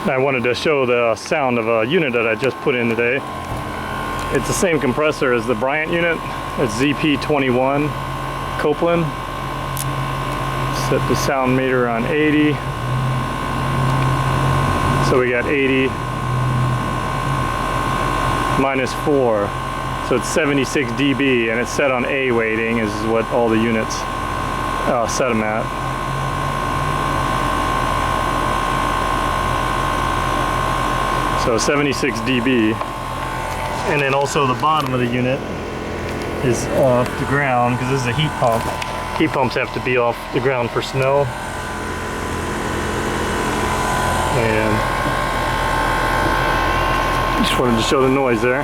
I wanted to show the sound of a unit that I just put in today. It's the same compressor as the Bryant unit. It's ZP21 Copeland. Set the sound meter on 80. So we got 80 minus 4. So it's 76 dB, and it's set on A weighting is what all the units set them at. So 76 dB. And then also the bottom of the unit is off the ground because this is a heat pump. Heat pumps have to be off the ground for snow. And just wanted to show the noise there.